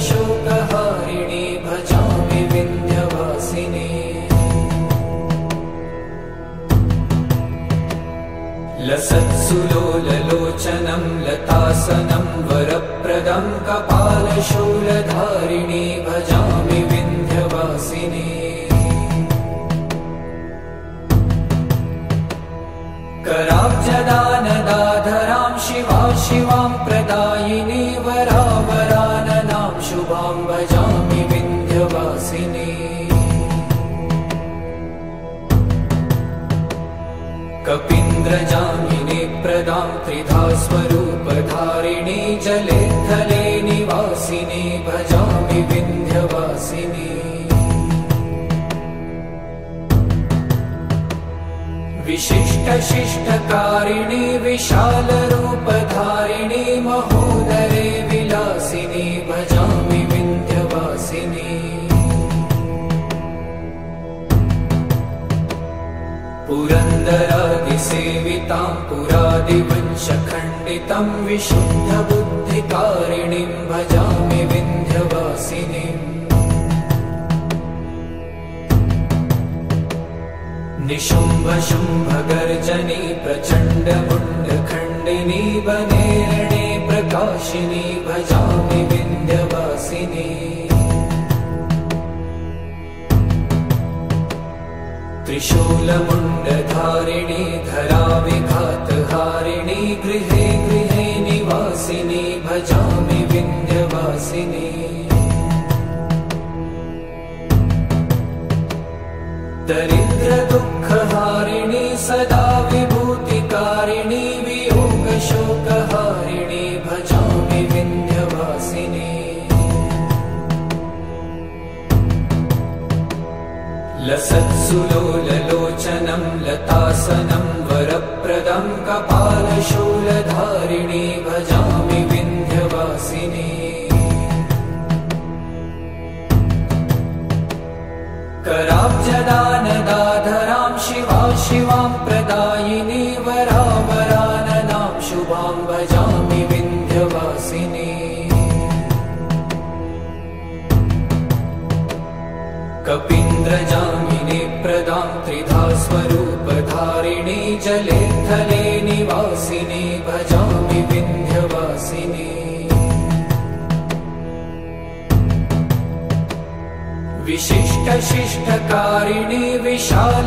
शोकहारिणी भजामि विन्ध्यवासिनी लसत्सुलोललोचनं लतासनं वरप्रदं कपालशूलधारिणी भजामि विन्ध्यवासिनी कराब्जदानदाधरां शिवा शिवां प्रदायिनी वरावराननां शुभां भजामि विन्ध्यवासिनी कपीन्द्रजामिनी प्रदां त्रिधा स्वरूपधारिणी जले थले निवासिनी भजामि विन्ध्यवासिनी विशिष्टशिष्टकारिणी विशालरूपधारिणी महोदरे विलासिनी भजामि विन्ध्यवासिनी पुरन्दरादिसेवितां पुरादिवंशखण्डितं विशुद्धबुद्धिकारिणीं भजामि विन्ध्यवासिनीम् निशुम्भशुम्भगर्जनी प्रचण्डमुण्डखण्डिनी वनेरणे प्रकाशिनी भजामि विन्ध्यवासिनी त्रिशूलमुण्डधारिणी धराविघातहारिणी गृहे गृहे निवासिनी भजामि विन्ध्यवासिनी दरिद्रदुःखहारिणी सदा विभूतिकारिणी वियोगशोकहारिणी भजामि विन्ध्यवासिनी लसत्सुलोललोचनं लतासनं वरप्रदं कपालशूलधारिणी भजामि विन्ध्यवासिनी कराब्जदानदाधरां शिवा शिवां प्रदायिनी वरावराननां शुभां भजामि विन्ध्यवासिनी कपीन्द्रजामिनी प्रदां त्रिधा स्वरूपधारिणी जले थले निवासिनी भजामि विन्ध्यवासिनी विशिष्टशिष्टकारिणी विशालरूपधारिणी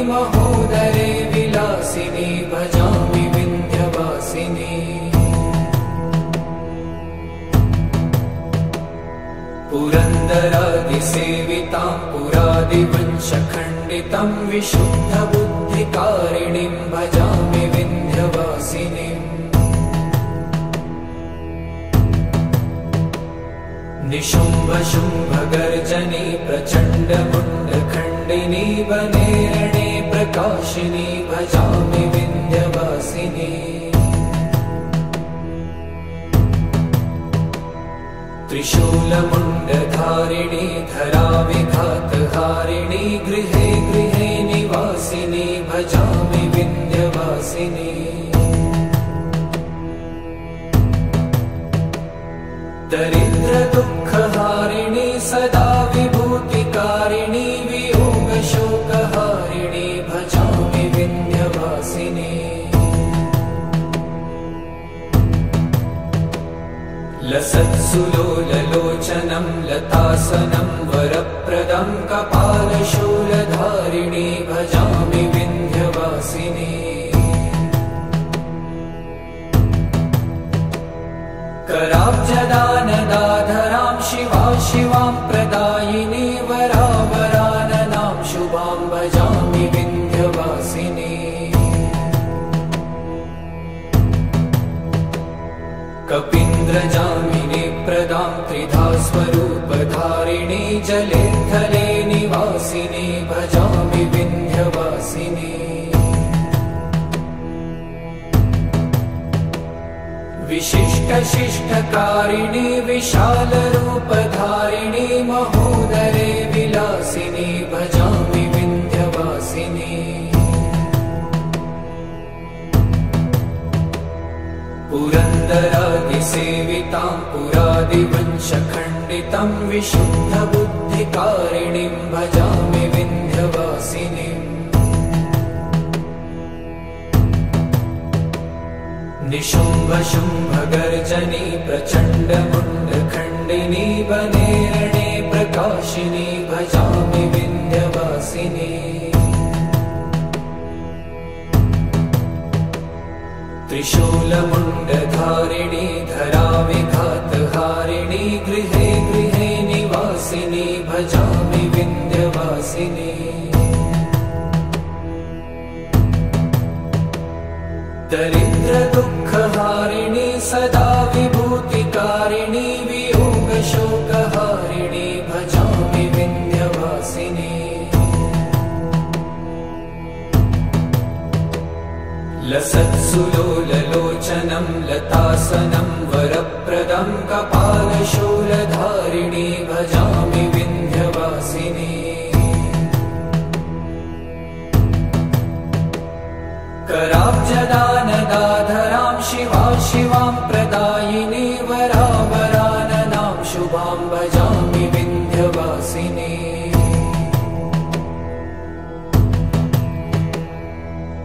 महोदरे विलासिनी भजामि विन्ध्यवासिनी पुरन्दरादिसेवितां पुरादिवंशखण्डितं विशुद्धबुद्धिकारिणीं भजामि विन्ध्यवासिनीम् निशुम्भशुम्भगर्जनी प्रचण्डमुण्डखण्डिनी वनेरणे प्रकाशिनी भजामि विन्ध्यवासिनी त्रिशूलमुण्डधारिणी धराविघातहारिणी गृहे गृहे निवासिनी भजामि विन्ध्यवासिनी दरिद्रदुःखहारिणी सदा विभूतिकारिणी वियोगशोकहारिणी भजामि विन्ध्यवासिनी लसत्सुलोललोचनं लतासनं वरप्रदं कपालशूलधारिणी भजामि विन्ध्यवासिनी कराब्जदानदाधरां शिवा शिवां प्रदायिनी वरावराननां शुभां भजामि विन्ध्यवासिनी कपीन्द्रजामिनी प्रदां त्रिधा स्वरूपधारिणी जले थले निवासिनी भजामि विन्ध्यवासिनी विशिष्टशिष्टकारिणी विशालरूपधारिणी महोदरे विलासिनी भजामि विन्ध्यवासिनी पुरन्दरादिसेवितां पुरन्दरादिसेवितां पुरादिवंशखण्डितं विशुद्धबुद्धिकारिणीं भजामि विन्ध्यवासिनीम्। निशुम्भशुम्भगर्जनी प्रचण्डमुण्डखण्डिनी वने रणे प्रकाशिनी भजामि विन्ध्यवासिनी। त्रिशूलमुण्डधारिणी धराविघातहारिणी गृहे गृहे निवासिनी भजामि विन्ध्यवासिनी। दरिद्रदुःखहारिणी सदा विभूतिकारिणी वियोगशोकहारिणी भजामि विन्ध्यवासिनी। लसत्सुलोललोचनं लतासनं वरप्रदं कपालशूलधारिणी भजामि विन्ध्यवासिनी। कराब्जदानदाधरां शिवा शिवां प्रदायिनी वरावराननां शुभां भजामि विन्ध्यवासिनी।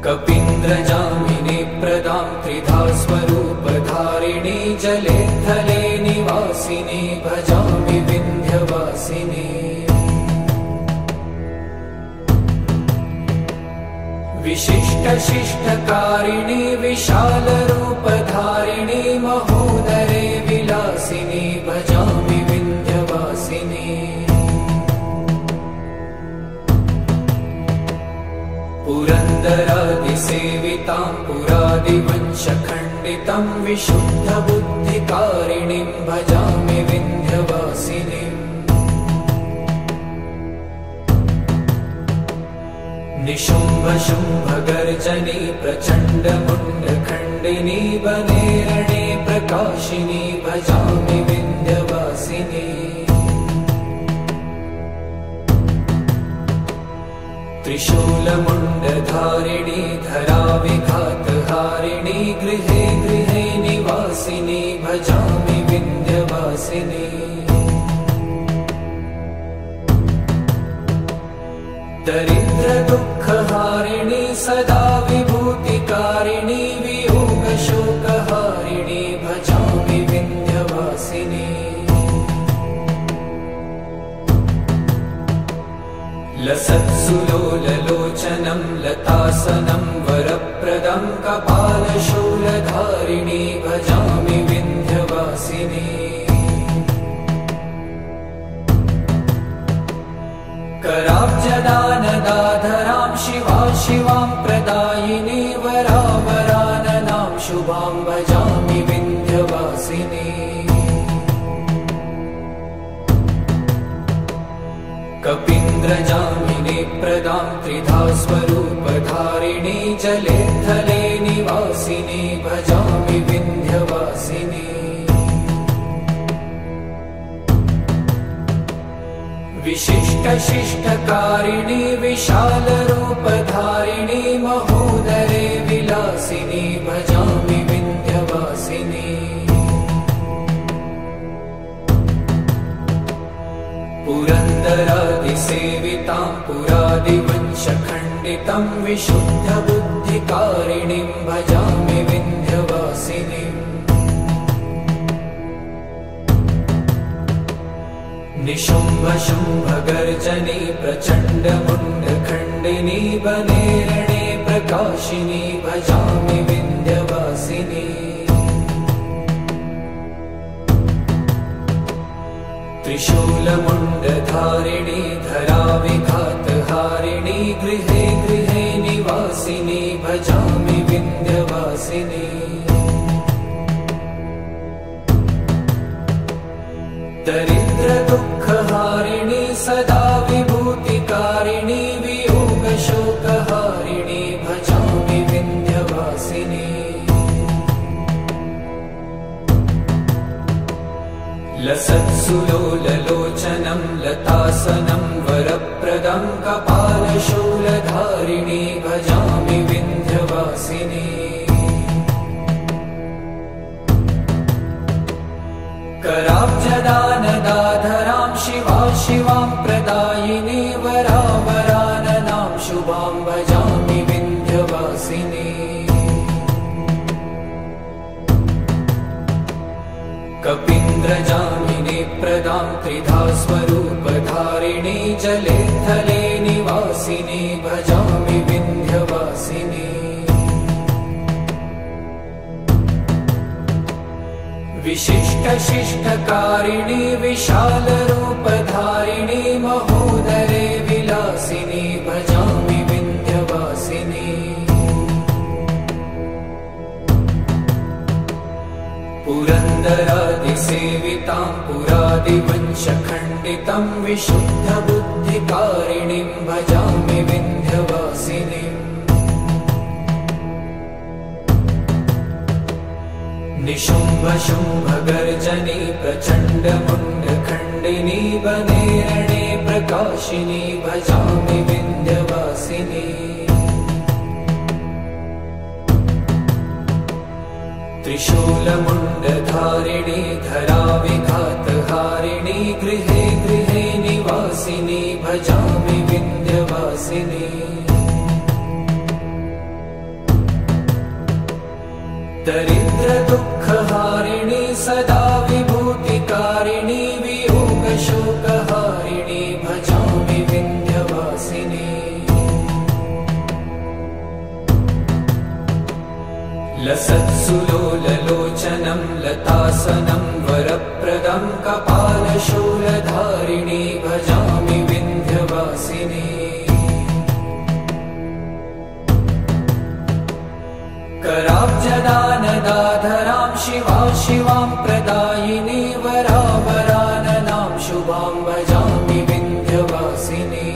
कपीन्द्रजामिनी प्रदां त्रिधा स्वरूपधारिणी जले थले निवासिनी भजामि विन्ध्यवासिनी। विशिष्टशिष्टकारिणी विशालरूपधारिणी महोदरे विलासिनी भजामि विन्ध्यवासिनी। पुरन्दरादिसेवितां पुरादिवंशखण्डितं विशुद्धबुद्धिकारिणीं भजामि विन्ध्यवासिनीम्। निशुम्भशुम्भगर्जनी प्रचण्डमुण्डखण्डिनी वने रणे प्रकाशिनी भजामि विन्ध्यवासिनी। त्रिशूलमुण्डधारिणी धराविघातहारिणी गृहे गृहे निवासिनी भजामि विन्ध्यवासिनी। दरिद्रदुःखहारिणी सदा विभूतिकारिणी वियोगशोकहारिणी भजामि विन्ध्यवासिनी। लसत्सुलोललोचनं लतासनं वरप्रदं कपालशूलधारिणी भजामि विन्ध्यवासिनी। कराब्जदानदाधरां शिवा शिवां प्रदायिनी वरावराननां शुभां भजामि विन्ध्यवासिनी। कपीन्द्रजामिनी प्रदां त्रिधा स्वरूपधारिणी जले थले निवासिनी भजामि विन्ध्यवासिनी। विशिष्टशिष्टकारिणी विशालरूपधारिणी महोदरे विलासिनी भजामि विन्ध्यवासिनी। पुरन्दरादिसेवितां पुरादिवंशखण्डितं विशुद्धबुद्धिकारिणीं भजामि विन्ध्यवासिनीम्। निशुम्भशुम्भगर्जनी प्रचण्डमुण्डखण्डिनी वने रणे प्रकाशिनी भजामि विन्ध्यवासिनी। त्रिशूलमुण्डधारिणी धराविघातहारिणी गृहे गृहे निवासिनी भजामि विन्ध्यवासिनी। दरिद्रदुःखहारिणी सदा विभूतिकारिणी वियोगशोकहारिणी भजामि विन्ध्यवासिनी। लसत्सुलोललोचनं लतासनं वरप्रदं कपालशूलधारिणी भजामि विन्ध्यवासिनी। कराब्जदानदाधरां शिवा शिवां प्रदायिनी वरावराननां शुभां भजामि विन्ध्यवासिनी कपीन्द्रजामिनी प्रदां त्रिधा स्वरूपधारिणी जले थले निवासिनी भजामि विन्ध्यवासिनी विशिष्टशिष्टकारिणी विशालरूपधारिणी महोदरे विलासिनी भजामि विन्ध्यवासिनी पुरन्दरादिसेवितां पुरादिवंशखण्डितं विशुद्धबुद्धिकारिणीं भजामि विन्ध्यवासिनीम् निशुम्भशुम्भगर्जनी प्रचण्डमुण्डखण्डिनी वने रणे प्रकाशिनी भजामि विन्ध्यवासिनी त्रिशूलमुण्डधारिणी धराविघातहारिणी गृहे गृहे निवासिनी भजामि विन्ध्यवासिनी दरिद्रदुःखहारिणी सदा विभूतिकारिणी वियोगशोकहारिणी भजामि विन्ध्यवासिनी लसत्सुलोललोचनं लतासनं वरप्रदं कपालशूलधारिणी भजामि विन्ध्यवासिनी कराब्जदानदाधरां शिवा शिवां प्रदायिनी वरावराननां शुभां भजामि विन्ध्यवासिनी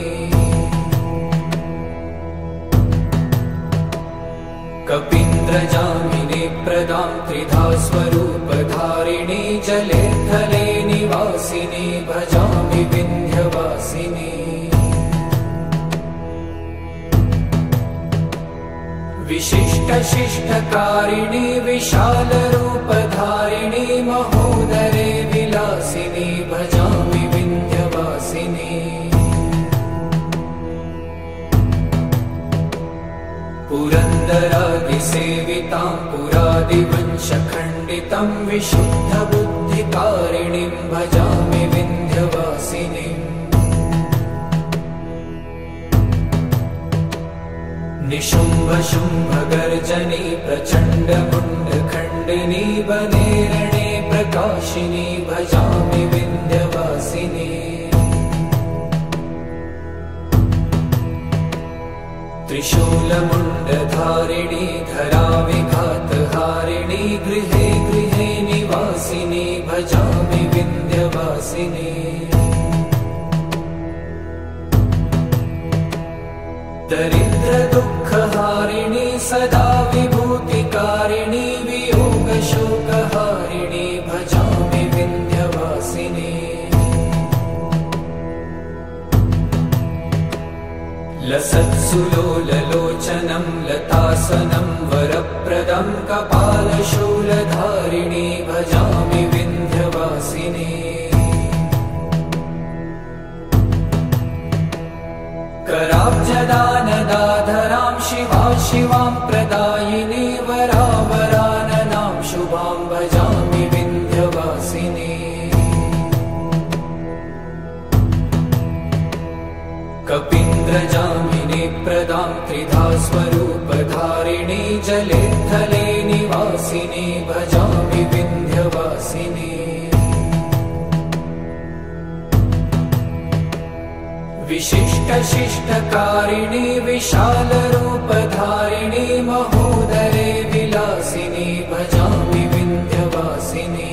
कपीन्द्रजामिनी प्रदां त्रिधा स्वरूपधारिणी जले थले निवासिनी भजामि विन्ध्यवासिनी विशिष्टशिष्टकारिणी विशालरूपधारिणी महोदरे विलासिनी भजामि विन्ध्यवासिनी पुरन्दरादिसेवितां पुरादिवंशखण्डितं विशुद्धबुद्धिकारिणीं भजामि विन्ध्यवासिनीम् निशुम्भशुम्भगर्जनी प्रचण्डमुण्डखण्डिनी वने रणे प्रकाशिनी भजामि विन्ध्यवासिनी त्रिशूलमुण्डधारिणी धराविघातहारिणी गृहे गृहे निवासिनी भजामि विन्ध्यवासिनी दरिद्रदुःखहारिणी सदा विभूतिकारिणी वियोगशोकहारिणी भजामि विन्ध्यवासिनी लसत्सुलोललोचनं लतासनं वरप्रदं कपालशूलधारिणी भजामि विन्ध्यवासिनी कराब्जदानदाधरां शिवा शिवां प्रदायिनी वरावराननां शुभां भजामि विन्ध्यवासिनी कपीन्द्रजामिनी प्रदां त्रिधा स्वरूपधारिणी जले थले निवासिनी भजामि विन्ध्यवासिनी विशिष्टशिष्टकारिणी विशालरूपधारिणी महोदरे विलासिनी भजामि विन्ध्यवासिनी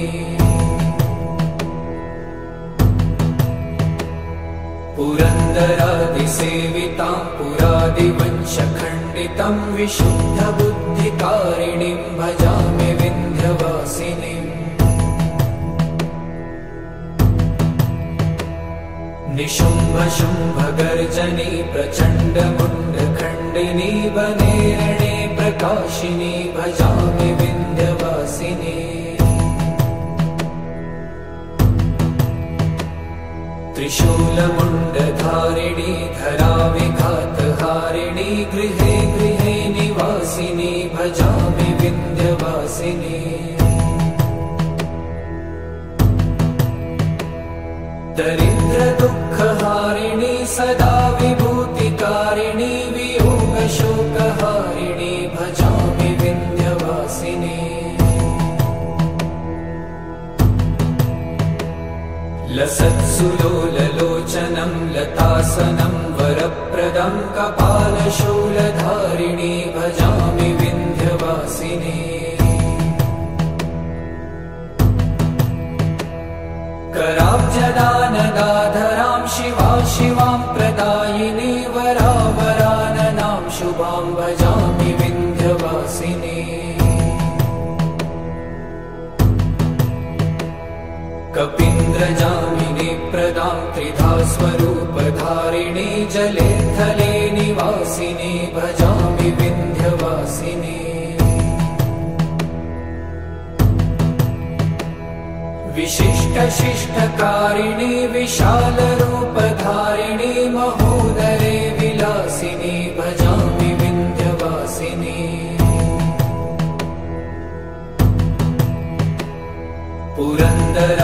पुरन्दरादिसेवितां पुरादिवंशखण्डितं विशुद्धबुद्धिकारिणीं भजामि विन्ध्यवासिनीम् निशुम्भशुम्भगर्जनी प्रचण्डमुण्डखण्डिनी वने रणे प्रकाशिनी भजामि विन्ध्यवासिनी त्रिशूलमुण्डधारिणी धराविघातहारिणी गृहे गृहे निवासिनी भजामि विन्ध्यवासिनी दरिद्रदुःखहारिणी सदा विभूतिकारिणी वियोगशोकहारिणी भजामि विन्ध्यवासिनी लसत्सुलोललोचनं लतासनं वरप्रदं कपालशूलधारिणी भजामि विन्ध्यवासिनी कराब्जदानदाधरां शिवा शिवां प्रदायिनी वरावराननां शुभां भजामि विन्ध्यवासिनी कपीन्द्रजामिनी प्रदां त्रिधा स्वरूपधारिणी जले थले निवासिनी भजामि विन्ध्यवासिनी विशिष्टशिष्टकारिणी विशालरूपधारिणी महोदरे विलासिनी भजामि विन्ध्यवासिनी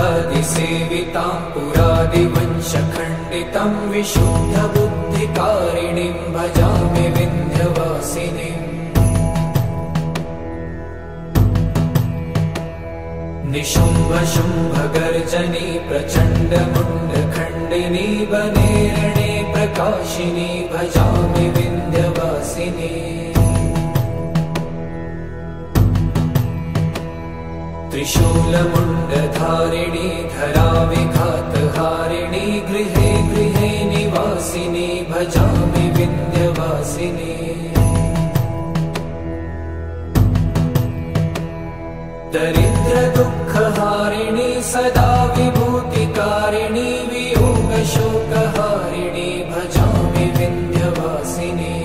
पुरन्दरादिसेवितां पुरादिवंशखण्डितं विशुद्धबुद्धिकारिणीं भजामि विन्ध्यवासिनीम् निशुम्भशुम्भगर्जनी प्रचण्डमुण्डखण्डिनी वने रणे प्रकाशिनी भजामि विन्ध्यवासिनी त्रिशूलमुण्डधारिणी धराविघातहारिणी गृहे गृहे निवासिनी भजामि विन्ध्यवासिनी दरिद्रदुःखहारिणी सदा विभूतिकारिणी वियोगशोकहारिणी भजामि विन्ध्यवासिनी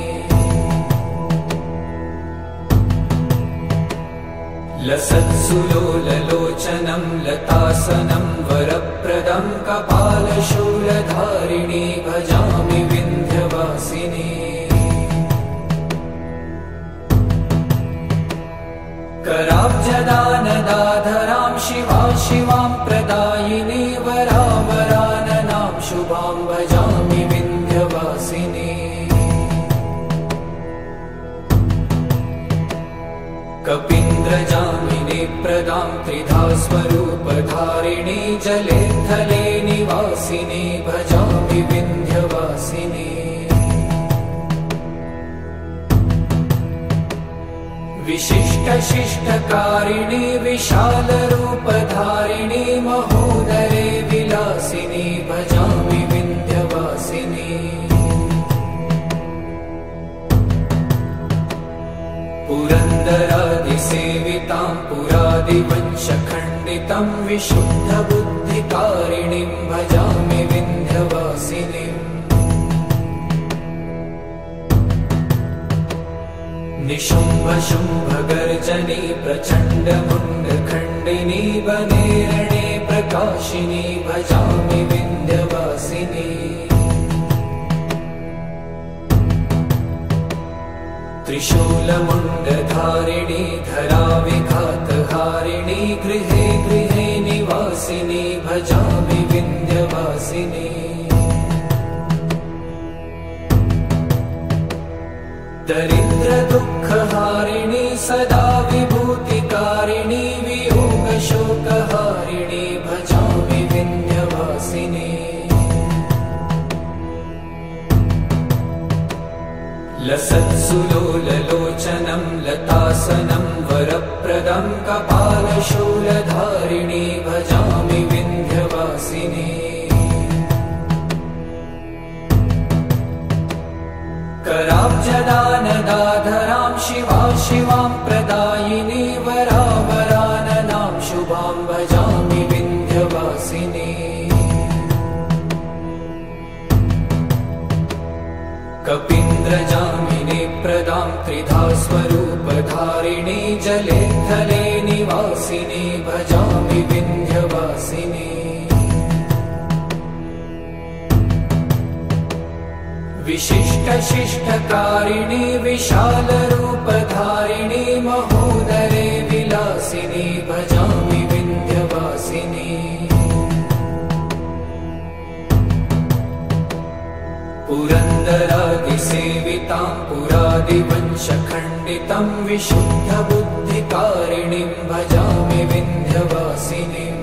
लसत्सुलोललोचनं लतासनं वरप्रदं कपालशूलधारिणी भजामि विन्ध्यवासिनी कराब्जदानदाधरां शिवा शिवां प्रदायिनी वरावराननां शुभां भजामि विन्ध्यवासिनी कपीन्द्रजामिनी प्रदां त्रिधा स्वरूपधारिणी जले थले निवासिनी भजामि विन्ध्यवासिनी विशिष्टशिष्टकारिणी विशालरूपधारिणी महोदरे विलासिनी भजामि विन्ध्यवासिनी पुरन्दरादिसेवितां पुरादिवंशखण्डितं विशुद्धबुद्धिकारिणीं भजामि विन्ध्यवासिनीम् निशुम्भशुम्भगर्जनी प्रचण्डमुण्डखण्डिनी वने रणे प्रकाशिनी भजामि विन्ध्यवासिनी त्रिशूलमुण्डधारिणी धराविघातहारिणी गृहे गृहे निवासिनी भजामि विन्ध्यवासिनी दरिद्रदुःखहारिणी सदा विभूतिकारिणी वियोगशोकहारिणी भजामि विन्ध्यवासिनी लसत्सुलोललोचनं लतासनं वरप्रदं कपालशूलधारिणी भजामि विन्ध्यवासिनी कराब्जदानदाधरां शिवा शिवां प्रदायिनी वरावराननां शुभां भजामि विन्ध्यवासिनी कपीन्द्रजामिनी प्रदां त्रिधा स्वरूपधारिणी जले थले निवासिनी भजामि विन्ध्यवासिनी विशिष्टशिष्टकारिणी विशालरूपधारिणी महोदरे विलासिनी भजामि विन्ध्यवासिनी पुरन्दरादिसेवितां पुरादिवंशखण्डितं विशुद्धबुद्धिकारिणीं भजामि विन्ध्यवासिनीम्